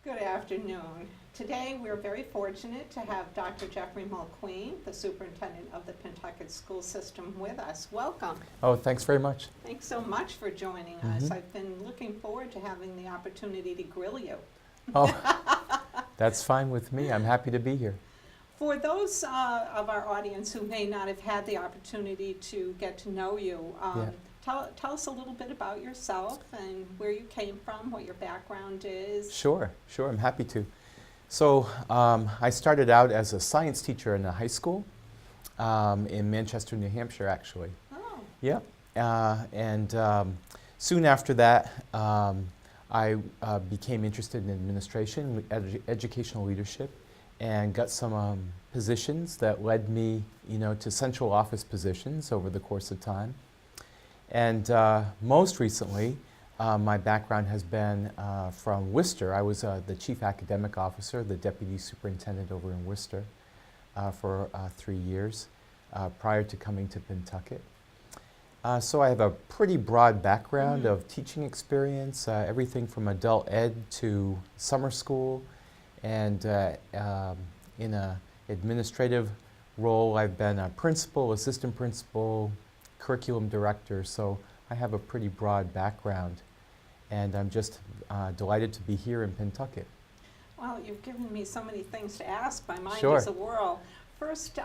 Good afternoon. Today we're very fortunate to have Dr. Jeffrey Mulqueen, the superintendent of the Pentucket school system, with us. Welcome. Oh, thanks very much. Thanks so much for joining us. I've been looking forward to having the opportunity to grill you. Oh, that's fine with me. I'm happy to be here. For those of our audience who may not have had the opportunity to get to know you, tell us a little bit about yourself and where you came from, what your background is. Sure, I'm happy to. So I started out as a science teacher in a high school in Manchester, New Hampshire, actually. Oh. Yeah, and soon after that, I became interested in administration, educational leadership, and got some positions that led me, to central office positions over the course of time. And most recently, my background has been from Worcester. I was the chief academic officer, the deputy superintendent over in Worcester for 3 years prior to coming to Pentucket. So I have a pretty broad background of teaching experience, everything from adult ed to summer school, and in an administrative role, I've been a principal, assistant principal, curriculum director, so I have a pretty broad background, and I'm just delighted to be here in Pentucket. Well, you've given me so many things to ask. My mind Sure. is a whirl. First,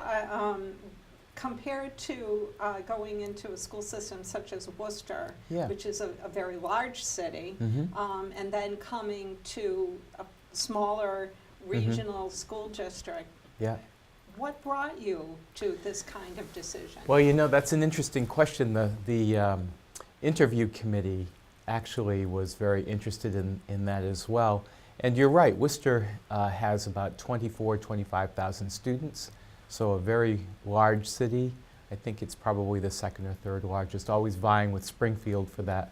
compared to going into a school system such as Worcester, Yeah. which is a very large city, and then coming to a smaller regional school district, Yeah. what brought you to this kind of decision? Well, that's an interesting question. The interview committee actually was very interested in that as well. And you're right, Worcester has about 25,000 students, so a very large city. I think it's probably the second or third largest, always vying with Springfield for that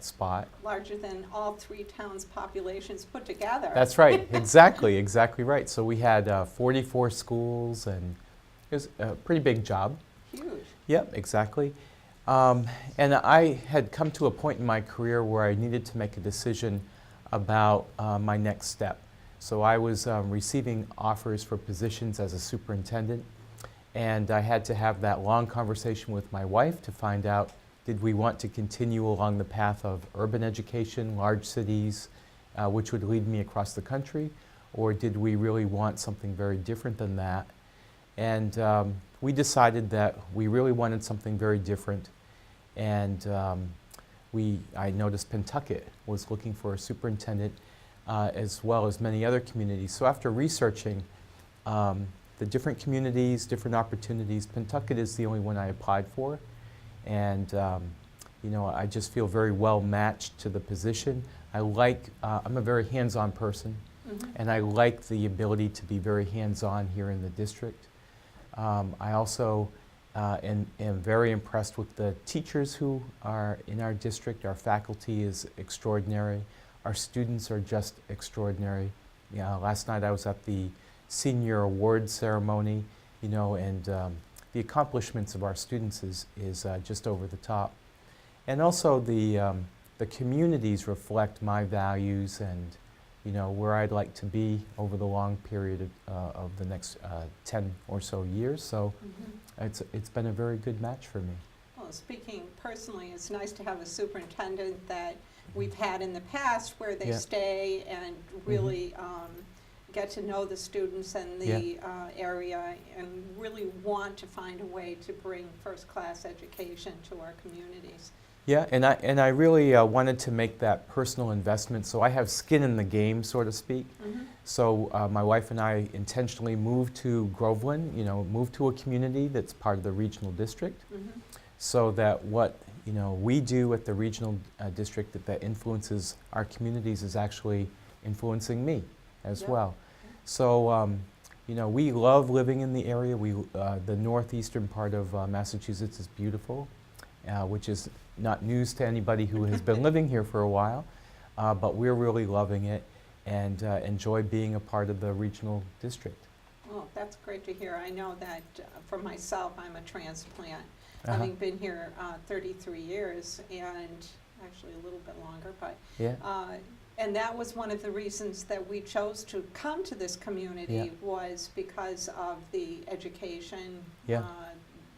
spot. Larger than all three towns' populations put together. That's right, exactly right. So we had 44 schools, and it was a pretty big job. Huge. Yep, exactly. And I had come to a point in my career where I needed to make a decision about my next step. So I was receiving offers for positions as a superintendent, and I had to have that long conversation with my wife to find out, did we want to continue along the path of urban education, large cities, which would lead me across the country, or did we really want something very different than that? And we decided that we really wanted something very different, and I noticed Pentucket was looking for a superintendent as well as many other communities. So after researching the different communities, different opportunities, Pentucket is the only one I applied for. And I just feel very well matched to the position. I'm a very hands-on person, and I like the ability to be very hands-on here in the district. I also am very impressed with the teachers who are in our district. Our faculty is extraordinary. Our students are just extraordinary. Last night I was at the senior awards ceremony, and the accomplishments of our students is just over the top. And also the communities reflect my values and where I'd like to be over the long period of the next 10 or so years. So it's been a very good match for me. Well, speaking personally, it's nice to have a superintendent that we've had in the past where they stay and really get to know the students and the area and really want to find a way to bring first-class education to our communities. Yeah, and I really wanted to make that personal investment, so I have skin in the game, so to speak. So my wife and I intentionally moved to Groveland, moved to a community that's part of the regional district, so that what we do at the regional district that influences our communities is actually influencing me as well. So we love living in the area. The northeastern part of Massachusetts is beautiful, which is not news to anybody who has been living here for a while, but we're really loving it and enjoy being a part of the regional district. Well, that's great to hear. I know that for myself, I'm a transplant, having been here 33 years, and actually a little bit longer, but And that was one of the reasons that we chose to come to this community, Yeah. was because of the education, Yeah.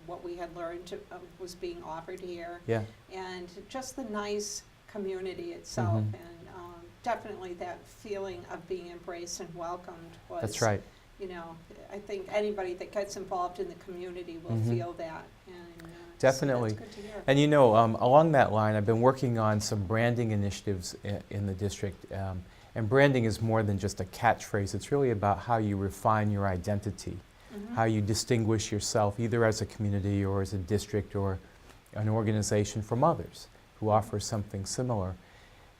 what we had learned was being offered here, Yeah. and just the nice community itself, Mhm. and definitely that feeling of being embraced and welcomed was, That's right. you know, I think anybody that gets involved in the community will Mhm. feel that, and Definitely. so that's good to hear. And you know, along that line, I've been working on some branding initiatives in the district. And branding is more than just a catchphrase. It's really about how you refine your identity, Mhm. how you distinguish yourself either as a community or as a district or an organization from others who offer something similar.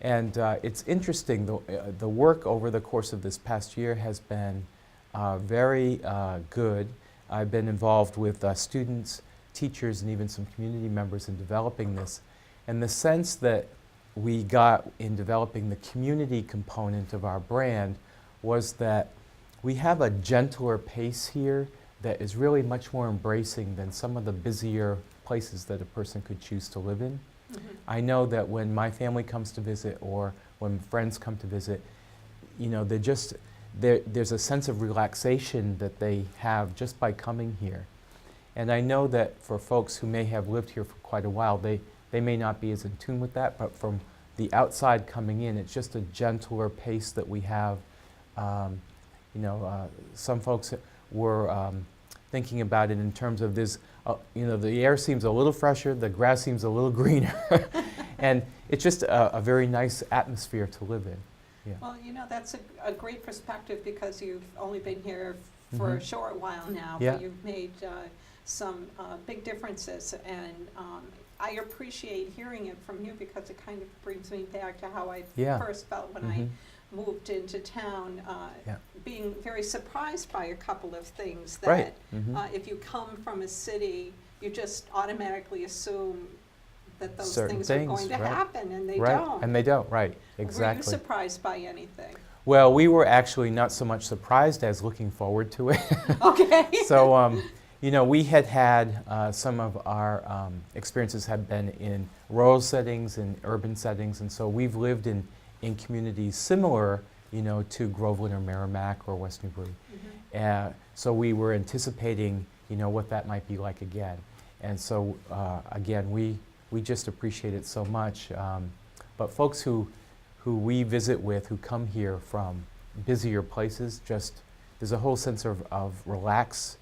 And it's interesting, the work over the course of this past year has been very good. I've been involved with students, teachers, and even some community members in developing this. And the sense that we got in developing the community component of our brand was that we have a gentler pace here that is really much more embracing than some of the busier places that a person could choose to live in. Mhm. I know that when my family comes to visit or when friends come to visit, you know, there's a sense of relaxation that they have just by coming here. And I know that for folks who may have lived here for quite a while, they may not be as in tune with that, but from the outside coming in, it's just a gentler pace that we have. Some folks were thinking about it in terms of this, the air seems a little fresher, the grass seems a little greener, and it's just a very nice atmosphere to live in. Yeah. Well, you know, that's a great perspective, because you've only been here for a Mhm. short while now, Yeah. but you've made some big differences, and I appreciate hearing it from you, because it kind of brings me back to how I Yeah. first felt when Mhm. I moved into town, Yeah. being very surprised by a couple of things that Right. Mhm. if you come from a city, you just automatically assume that those Certain things are things, going to right. happen, and they Right. don't. And they don't, right, Were you exactly. surprised by anything? Well, we were actually not so much surprised as looking forward to it. Okay. So, we had some of our experiences have been in rural settings and urban settings, and so we've lived in communities similar, to Groveland or Merrimac or West Newbury. Mhm. So we were anticipating, what that might be like again. And so, again, we just appreciate it so much. But folks who we visit with, who come here from busier places, there's a whole sense of relaxedness,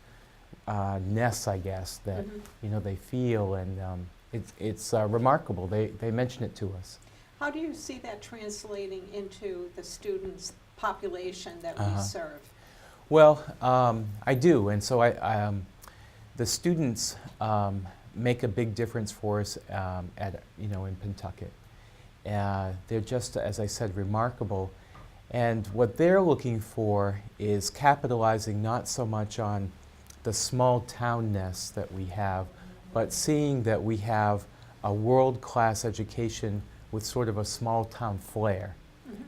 I guess, that Mhm. they feel, and it's remarkable. They mention it to us. How do you see that translating into the students' population that we Uh-huh. serve? Well, I do, and so the students make a big difference for us in Pentucket. They're just, as I said, remarkable. And what they're looking for is capitalizing not so much on the small townness that we have, but seeing that we have a world-class education with sort of a small town flair.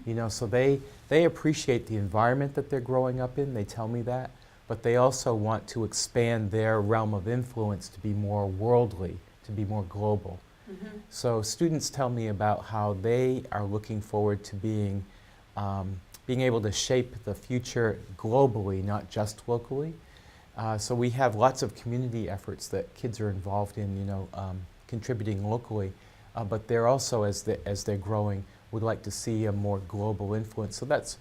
Mhm. So they appreciate the environment that they're growing up in, they tell me that, but they also want to expand their realm of influence to be more worldly, to be more global. Mhm. So students tell me about how they are looking forward to being able to shape the future globally, not just locally. So we have lots of community efforts that kids are involved in, contributing locally, but they're also, as they're growing, would like to see a more global influence. So that's,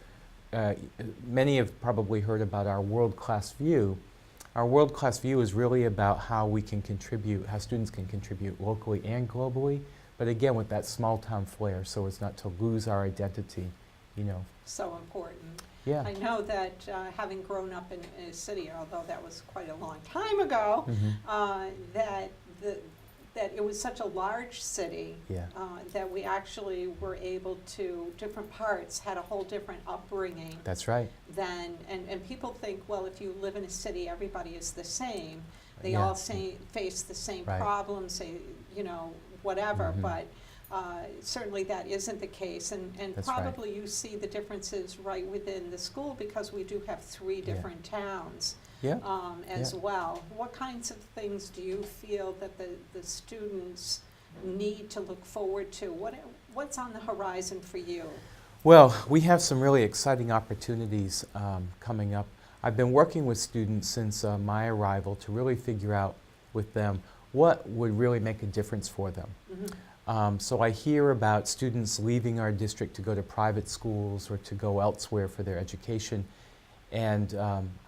many have probably heard about our world-class view. Our world-class view is really about how we can contribute, how students can contribute locally and globally, but again with that small town flair, so as not to lose our identity, So important. Yeah. I know that having grown up in a city, although that was quite a long time ago, Mhm. that it was such a large city, Yeah. that we actually were able to, different parts had a whole different upbringing That's right. than, and people think, well, if you live in a city, everybody is the same. They Yeah. all face the same Right. problems, whatever, Mhm. but certainly that isn't the case, and That's right. probably you see the differences right within the school, because we do have three Yeah. different towns Yeah. as Yeah. well. What kinds of things do you feel that the students need to look forward to? What's on the horizon for you? Well, we have some really exciting opportunities coming up. I've been working with students since my arrival to really figure out with them what would really make a difference for them. So I hear about students leaving our district to go to private schools or to go elsewhere for their education. And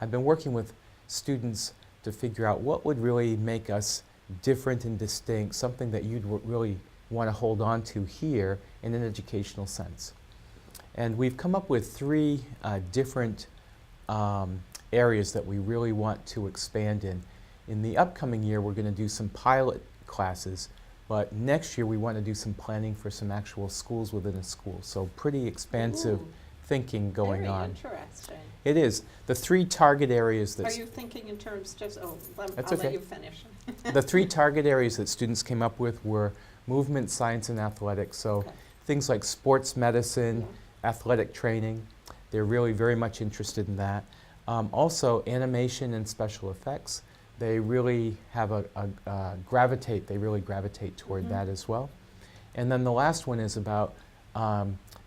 I've been working with students to figure out what would really make us different and distinct, something that you'd really want to hold on to here in an educational sense. And we've come up with three different areas that we really want to expand in. In the upcoming year, we're going to do some pilot classes, but next year we want to do some planning for some actual schools within a school. So pretty expansive thinking going on. Very interesting. It is. The three target areas that... Are you thinking in terms just, I'll okay. let you finish. The three target areas that students came up with were movement, science, and athletics. So Okay. things like sports medicine, Yeah. athletic training, they're really very much interested in that. Also, animation and special effects, they really have they really gravitate toward that as well. And then the last one is about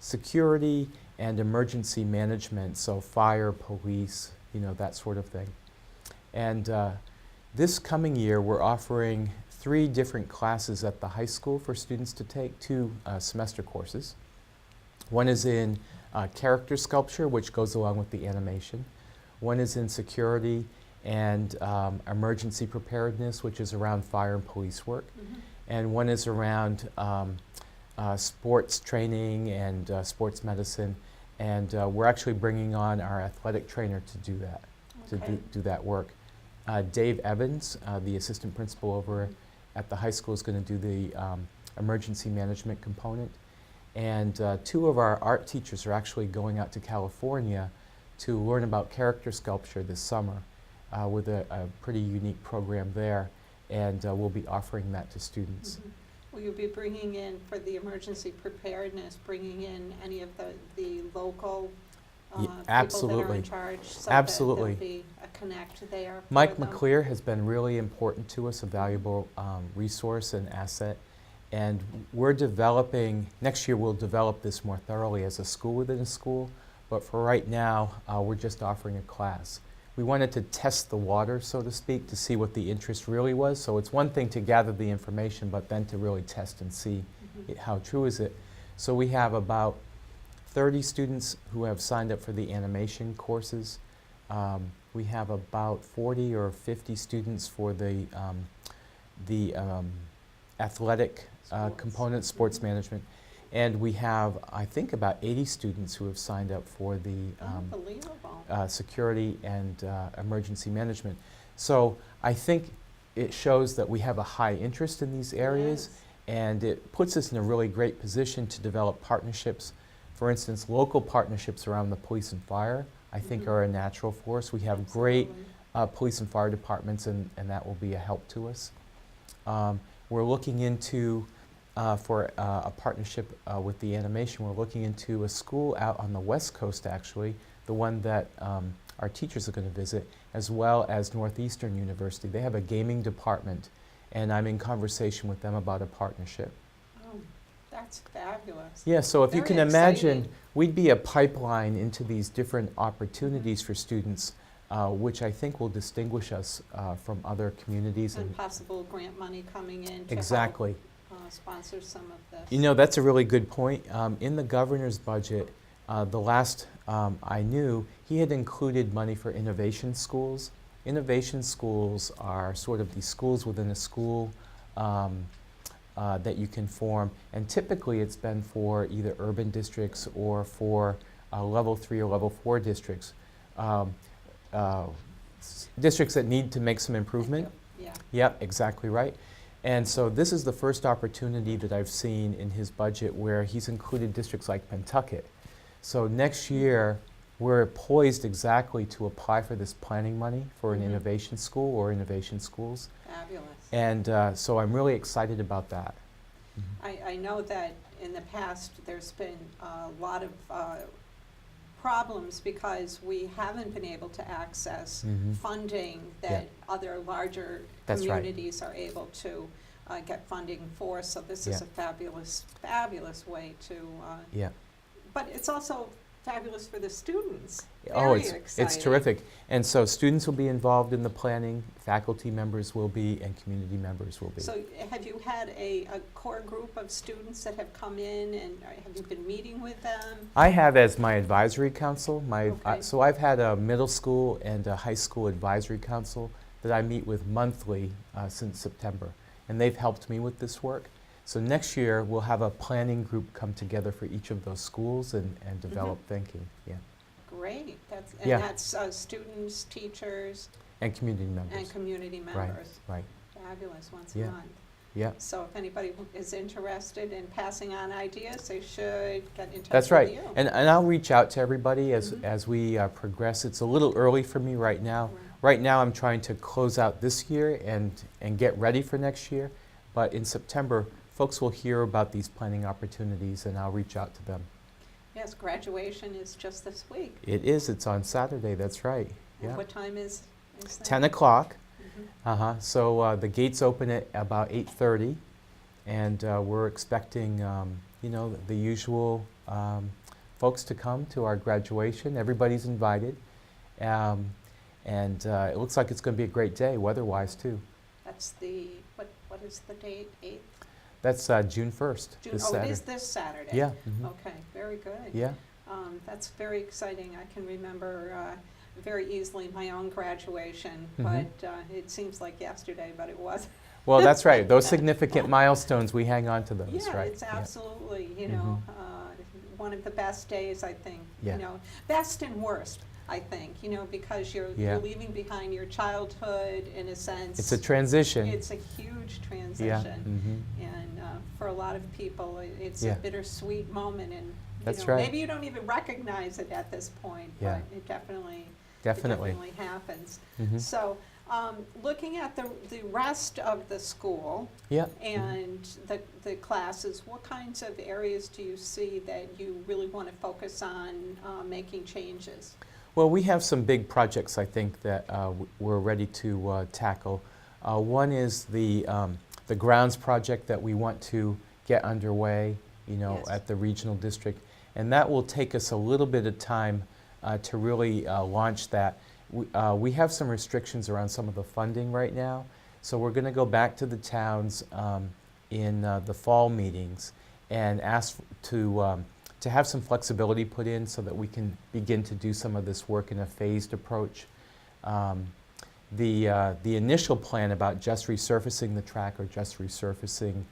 security and emergency management, so fire, police, that sort of thing. And this coming year, we're offering 3 different classes at the high school for students to take, 2 semester courses. One is in character sculpture, which goes along with the animation. One is in security and emergency preparedness, which is around fire and police work. And one is around sports training and sports medicine. And we're actually bringing on our athletic trainer to do that, to do that work. Dave Evans, the assistant principal over at the high school, is going to do the emergency management component. And 2 of our art teachers are actually going out to California to learn about character sculpture this summer with a pretty unique program there. And we'll be offering that to students. Will you be bringing in, for the emergency preparedness, bringing in any of the local people that are in charge? So Absolutely. that there'll be a connect there. Mike for them? McClear has been really important to us, a valuable resource and asset. And we're developing, next year we'll develop this more thoroughly as a school within a school, but for right now, we're just offering a class. We wanted to test the water, so to speak, to see what the interest really was. So it's one thing to gather the information, but then to really test and see how true is it. So we have about 30 students who have signed up for the animation courses. We have about 40 or 50 students for the athletic component, sports management. And we have, I think, about 80 students who have signed up for the security and emergency management. So I think it shows that we have a high interest in these areas, and it puts us in a really great position to develop partnerships. For instance, local partnerships around the police and fire, I think, are a natural for us. We have great police and fire departments, and that will be a help to us. We're looking into, for a partnership with the animation, we're looking into a school out on the West Coast, actually, the one that our teachers are going to visit, as well as Northeastern University. They have a gaming department, and I'm in conversation with them about a partnership. Oh, that's fabulous. Yeah, so if you Very can imagine, exciting. we'd be a pipeline into these different opportunities for students, which I think will distinguish us from other communities. And possible grant money coming in to Exactly. help sponsor some of this. You know, that's a really good point. In the governor's budget, the last I knew, he had included money for innovation schools. Innovation schools are sort of these schools within a school that you can form, and typically it's been for either urban districts or for level 3 or level 4 districts. Districts that need to make some improvement. Yeah. Yep, exactly right. And so this is the first opportunity that I've seen in his budget where he's included districts like Pentucket. So next year, we're poised exactly to apply for this planning money for an innovation school or innovation schools. Fabulous. And so I'm really excited about that. I know that in the past, there's been a lot of problems because we haven't been able to access funding that other larger That's right. communities are able to get funding for. So this is a fabulous, fabulous way to But it's also fabulous for the students. Oh, Very it's exciting. terrific. And so students will be involved in the planning, faculty members will be, and community members will be. So have you had a core group of students that have come in, and have you been meeting with them? I have as my advisory council, Okay. so I've had a middle school and a high school advisory council that I meet with monthly since September. And they've helped me with this work. So next year, we'll have a planning group come together for each of those schools and develop thinking, yeah. Great. That's, Yeah. that's students, teachers, And community members. and community Right, members. right, Fabulous, once Yeah. a month. yeah. So if anybody is interested in passing on ideas, they should get in touch That's with right. you. And I'll reach out to everybody Mhm. as we progress. It's a little early for me right now. Right. Right now, I'm trying to close out this year and get ready for next year. But in September, folks will hear about these planning opportunities, and I'll reach out to them. Yes, graduation is just this week. It is. It's on Saturday. That's right. And Yeah. what time is that? 10 o'clock. Mhm. So the gates open at about 8:30, and we're expecting, the usual folks to come to our graduation. Everybody's invited. And it looks like it's going to be a great day, weather-wise, too. That's what is the date? 8th? That's June 1st, June? this Oh, it Saturday. is this Saturday? Yeah. mhm. Okay, very good. Yeah. That's very exciting. I can remember very easily my own graduation, Mhm. but it seems like yesterday, but it wasn't. Well, that's right. Those significant milestones, we hang on to those, Yeah, right? it's absolutely, one of the best days, I think. Yeah. Best and worst, I think, because Yeah. you're leaving behind your childhood in a sense. It's a transition. It's a huge Yeah. transition. mhm. And for a lot of people, it's Yeah. a bittersweet moment, and That's right. maybe you don't even recognize it at this point, Yeah. but it definitely Definitely. happens. Mhm. So, looking at the rest of the school Yeah. and the classes, what kinds of areas do you see that you really want to focus on making changes? Well, we have some big projects, I think, that we're ready to tackle. One is the grounds project that we want to get underway, Yes. at the regional district. And that will take us a little bit of time to really launch that. We have some restrictions around some of the funding right now. So we're going to go back to the towns in the fall meetings and ask to have some flexibility put in so that we can begin to do some of this work in a phased approach. The initial plan about just resurfacing the track or just resurfacing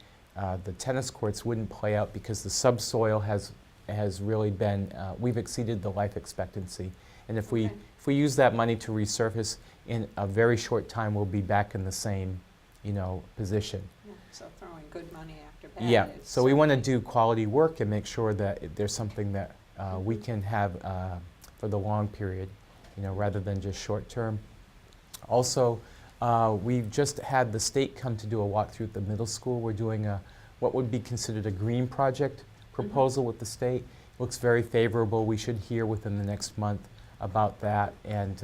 the tennis courts wouldn't play out because the subsoil has really been, we've exceeded the life expectancy. And if we use that money to resurface, in a very short time, we'll be back in the same, position. Yeah, so throwing good money after bad. Yeah, is so we want to certainly- do quality work and make sure that there's something that we can have for the long period, rather than just short term. Also, we've just had the state come to do a walkthrough at the middle school. We're doing what would be considered a green project proposal with the state. Looks very favorable. We should hear within the next month about that. And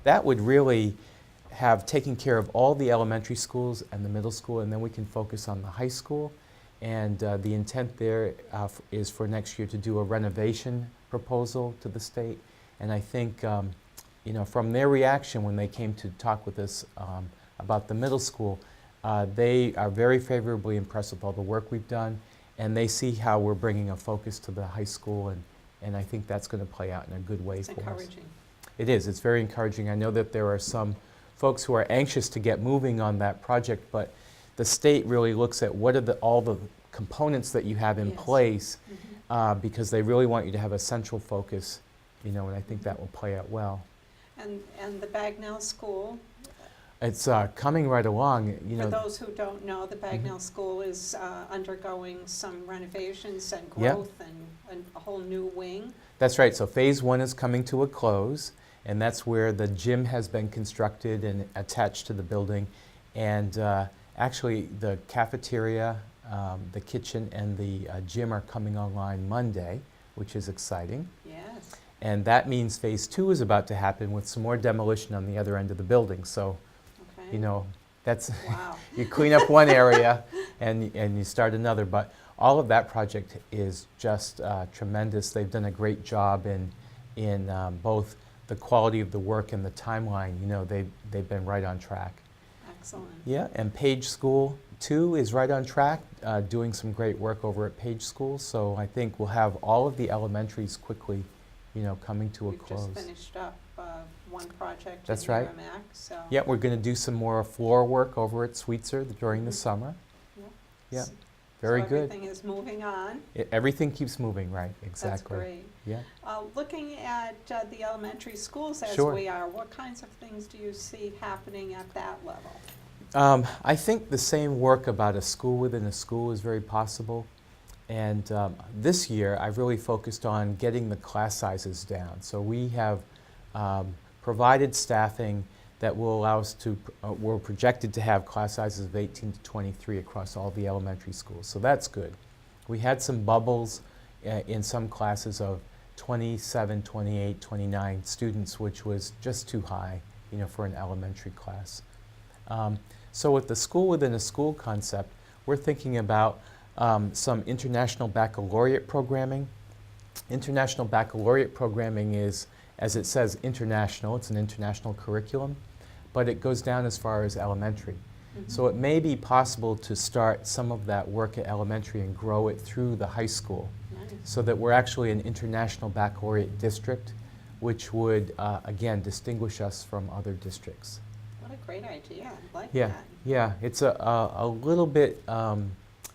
that would really have taken care of all the elementary schools and the middle school, and then we can focus on the high school. And the intent there is for next year to do a renovation proposal to the state. And I think, from their reaction when they came to talk with us about the middle school, they are very favorably impressed with all the work we've done, and they see how we're bringing a focus to the high school, and I think that's going to play out in a good way It's for us. encouraging. It is. It's very encouraging. I know that there are some folks who are anxious to get moving on that project, but the state really looks at what are all the components that you have in Yes. place, Mhm. because they really want you to have a central focus, and I think that will play out well. And the Bagnell School, It's coming right along, for those who don't know, the Bagnell School is undergoing some renovations and Yeah. growth and a whole new wing. That's right. So phase one is coming to a close, and that's where the gym has been constructed and attached to the building. And actually, the cafeteria, the kitchen, and the gym are coming online Monday, which is exciting. Yes. And that means phase two is about to happen with some more demolition on the other end of the building. So, Okay. that's Wow. you clean up one area and you start another. But all of that project is just tremendous. They've done a great job in both the quality of the work and the timeline. You know, they've been right on track. Excellent. Yeah, and Page School too is right on track, doing some great work over at Page School. So I think we'll have all of the elementaries quickly, you know, coming to a close. We've just finished up one project That's in right. Merrimac, so. Yeah, we're going to do some more floor work over at Sweetser during the Mhm. summer. Yeah. Yeah, S- very so good. everything is moving on. Everything keeps moving, right? That's Exactly. great. Yeah. Looking at the elementary schools as Sure. we are, what kinds of things do you see happening at that level? I think the same work about a school within a school is very possible. And this year, I've really focused on getting the class sizes down. So we have provided staffing that will allow us to, we're projected to have class sizes of 18 to 23 across all the elementary schools. So that's good. We had some bubbles in some classes of 27, 28, 29 students, which was just too high, you know, for an elementary class. So with the school within a school concept, we're thinking about some international baccalaureate programming. International baccalaureate programming is, as it says, international. It's an international curriculum, but it goes down as far as elementary. Mhm. So it may be possible to start some of that work at elementary and grow it through the high school, Nice. so that we're actually an international baccalaureate district, which would, again, distinguish us from other districts. What a great idea. I like Yeah, that. yeah, it's a little bit,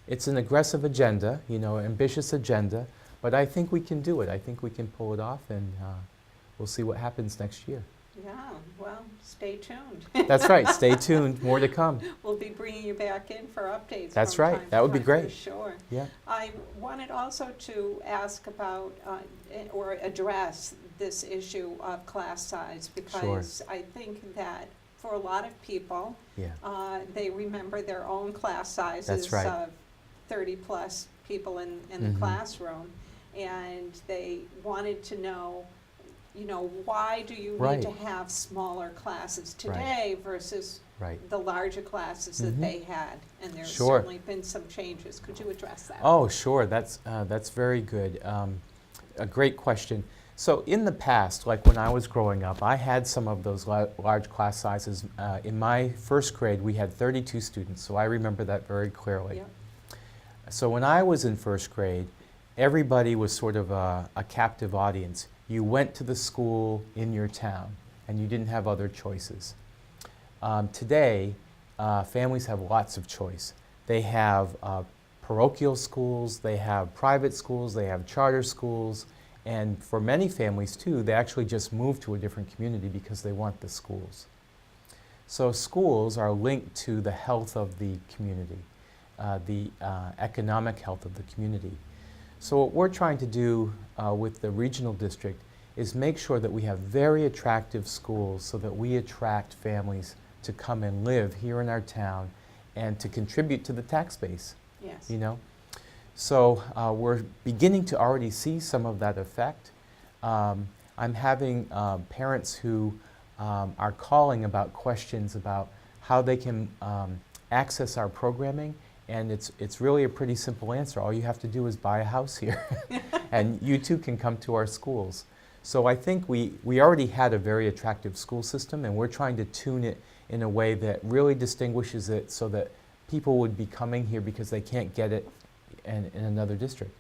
it's an aggressive agenda, you know, ambitious agenda, but I think we can do it. I think we can pull it off, and we'll see what happens next year. Yeah, well, stay tuned. That's right, stay tuned, more to come. We'll be bringing you back in for updates. That's from right. time That to would be time, great. For sure. Yeah, I wanted also to ask about or address this issue of class size, because I think that for a lot of people, yeah, they remember their own class sizes right. of 30-plus people in the Mhm. classroom, and they wanted to know, you know, why do you Right. need to have smaller classes today versus right. the larger classes that Mhm. they had? And there's Sure. certainly been some changes. Could you address that? Oh, sure, that's very good. A great question. So in the past, like when I was growing up, I had some of those large class sizes. In my first grade, we had 32 students, so I remember that very clearly. Yep. So when I was in first grade, everybody was sort of a captive audience. You went to the school in your town, and you didn't have other choices. Today, families have lots of choice. They have parochial schools, they have private schools, they have charter schools, and for many families too, they actually just move to a different community because they want the schools. So schools are linked to the health of the community, the economic health of the community. So what we're trying to do with the regional district is make sure that we have very attractive schools so that we attract families to come and live here in our town and to contribute to the tax base, Yes. you know. So we're beginning to already see some of that effect. I'm having parents who are calling about questions about how they can access our programming, and it's really a pretty simple answer. All you have to do is buy a house here, and you too can come to our schools. So I think we already had a very attractive school system, and we're trying to tune it in a way that really distinguishes it so that people would be coming here because they can't get it in another district.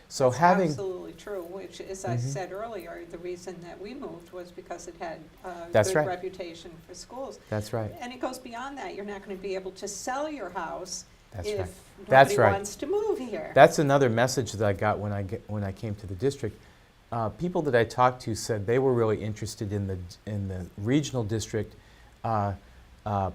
So That's having absolutely true, which, as I Mhm. said earlier, the reason that we moved was because it had a That's good right. reputation for schools. That's right. And it goes beyond that. You're not going to be able to sell your house That's if right. nobody That's right. wants to move here. That's another message that I got when I came to the district. People that I talked to said they were really interested in the regional district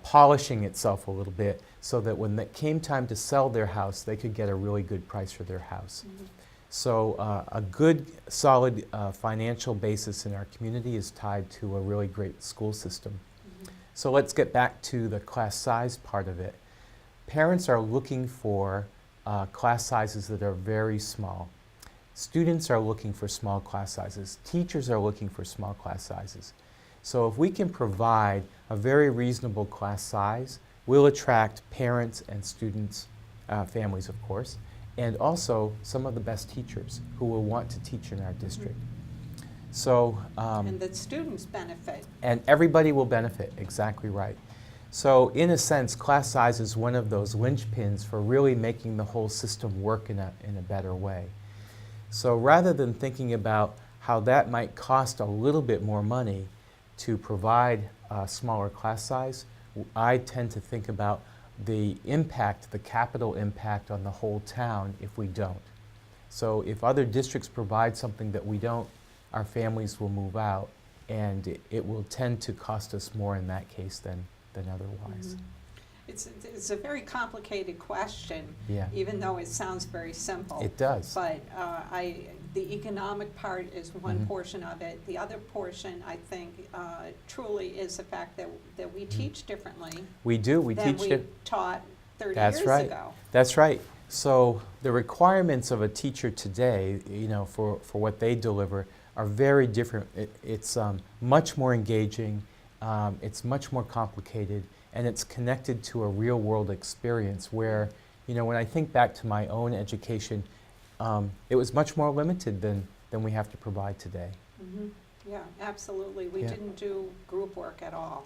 polishing itself a little bit so that when it came time to sell their house, they could get a really good price for their house. Mhm. So a good, solid financial basis in our community is tied to a really great school system. Mhm. So let's get back to the class size part of it. Parents are looking for class sizes that are very small. Students are looking for small class sizes. Teachers are looking for small class sizes. So if we can provide a very reasonable class size, we'll attract parents and students, families of course, and also some of the best teachers who will want to teach in our district. So, And the students benefit. and everybody will benefit, exactly right. So in a sense, class size is one of those linchpins for really making the whole system work in a better way. So rather than thinking about how that might cost a little bit more money to provide a smaller class size, I tend to think about the impact, the capital impact on the whole town if we don't. So if other districts provide something that we don't, our families will move out, and it will tend to cost us more in that case than otherwise. Mhm. It's a very complicated question, Yeah, even though it sounds very simple. it does. But the economic part is one Mhm. portion of it. The other portion, I think, truly is the fact that we teach differently We do, we than teach we it. taught 30 That's years right. ago. That's right. So the requirements of a teacher today, for what they deliver are very different. It's much more engaging, it's much more complicated, and it's connected to a real world experience where, when I think back to my own education, it was much more limited than we have to provide today. Mhm. Yeah, absolutely. We Yeah. didn't do group work at all.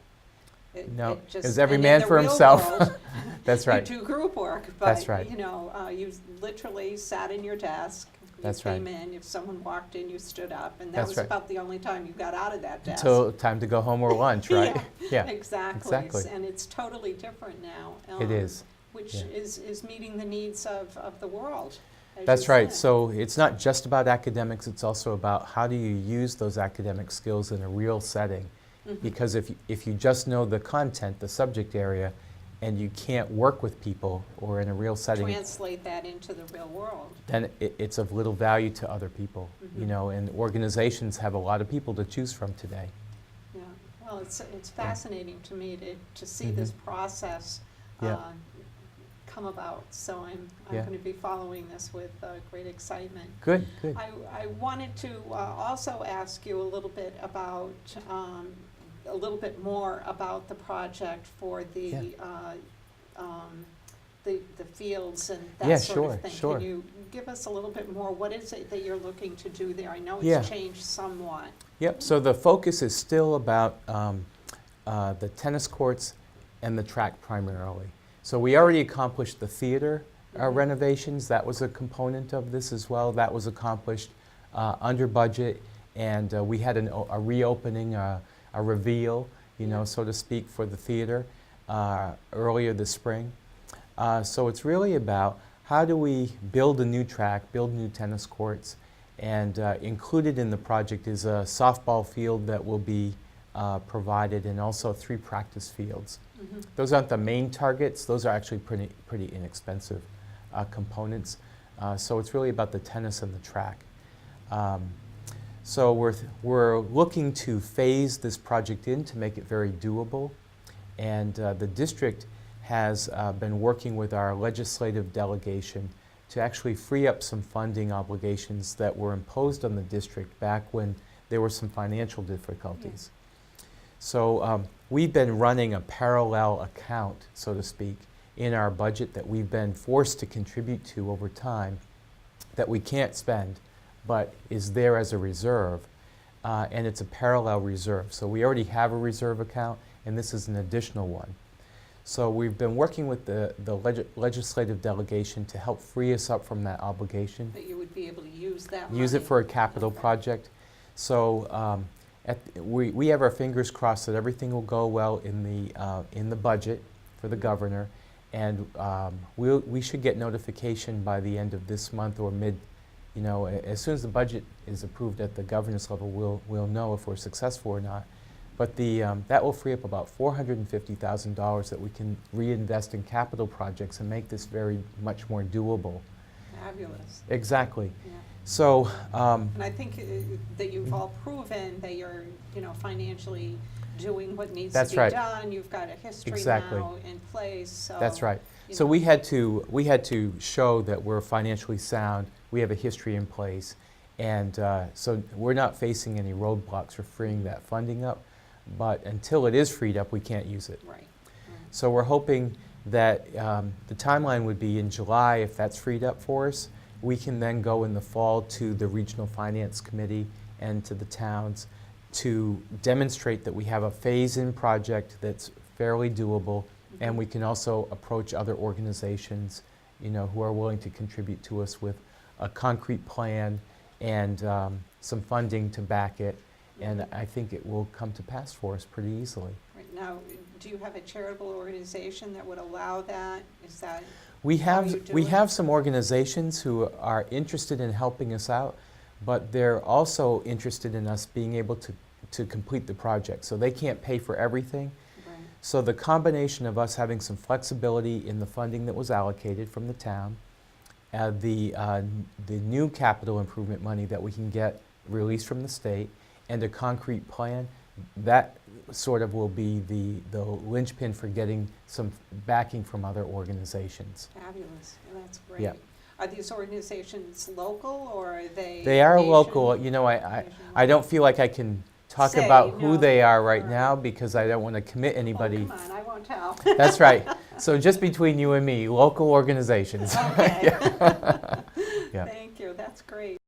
No, It just, it was every and in man the for real himself. world, That's right. You do group work, but That's right. you literally sat in your desk. That's You right. came in. If someone walked in, you stood up, and that That's was right. about the only time you got out of that desk. Until time to go home or lunch, right? Yeah, Exactly. exactly. And it's totally different now. It is. Which Yeah. is meeting the needs of the world. As That's you right. said. So it's not just about academics, it's also about how do you use those academic skills in a real setting. Mhm. Because if you just know the content, the subject area, and you can't work with people or in a real setting, Translate that into the real world. then it's of little value to other people. Mhm. And organizations have a lot of people to choose from today. Yeah, well, it's fascinating to me to see this process Yeah. come about, so I'm Yeah. going to be following this with great excitement. Good, good. I wanted to also ask you a little bit about, a little bit more about the project for the fields and Yeah, that sort sure, of thing. sure. Can you give us a little bit more? What is it that you're looking to do there? I know it's Yeah. changed somewhat. Yep, so the focus is still about the tennis courts and the track primarily. So we already accomplished the theater Mhm. renovations. That was a component of this as well. That was accomplished under budget, and we had a reopening, a reveal, Yeah. so to speak, for the theater earlier this spring. So it's really about how do we build a new track, build new tennis courts, and included in the project is a softball field that will be provided, and also 3 practice fields. Mhm. Those aren't the main targets. Those are actually pretty inexpensive components. So it's really about the tennis and the track. So we're looking to phase this project in to make it very doable. And the district has been working with our legislative delegation to actually free up some funding obligations that were imposed on the district back when there were some financial difficulties. So we've been running a parallel account, so to speak, in our budget that we've been forced to contribute to over time that we can't spend, but is there as a reserve, and it's a parallel reserve. So we already have a reserve account, and this is an additional one. So we've been working with the legislative delegation to help free us up from that obligation. That you would be able to use that Use it money. for a capital Okay. project. So we have our fingers crossed that everything will go well in the budget for the governor, and we should get notification by the end of this month or mid. As soon as the budget is approved at the governor's level, we'll know if we're successful or not. But that will free up about $450,000 that we can reinvest in capital projects and make this very much more doable. Fabulous. Exactly. Yeah. So, And I think that you've all proven that you're, financially doing what needs That's to be right. done. You've got a history Exactly. now in place. So, that's right. you So know. we had to show that we're financially sound. We have a history in place, and so we're not facing any roadblocks for freeing that funding up. But until it is freed up, we can't use it. Right. Right. So we're hoping that the timeline would be in July. If that's freed up for us, we can then go in the fall to the Regional Finance Committee and to the towns to demonstrate that we have a phase-in project that's fairly doable, and we can also approach other organizations, you know, who are willing to contribute to us with a concrete plan and some funding to back it, and I think it will come to pass for us pretty easily. Right now, do you have a charitable organization that would allow that? Is that We how you do it? have some organizations who are interested in helping us out, but they're also interested in us being able to complete the project. So they can't pay for everything. Right. So the combination of us having some flexibility in the funding that was allocated from the town, the new capital improvement money that we can get released from the state, and a concrete plan, that sort of will be the linchpin for getting some backing from other organizations. Fabulous. Well, that's great. Yeah. Are these organizations local, or are they? They are nation- local. You know, I don't feel like I can talk Say, about who no. they are right All now right. because I don't want to commit Oh, anybody. come on, I won't tell. That's right. So just between you and me, local organizations. Okay. Yeah. Yeah. Thank you. That's great.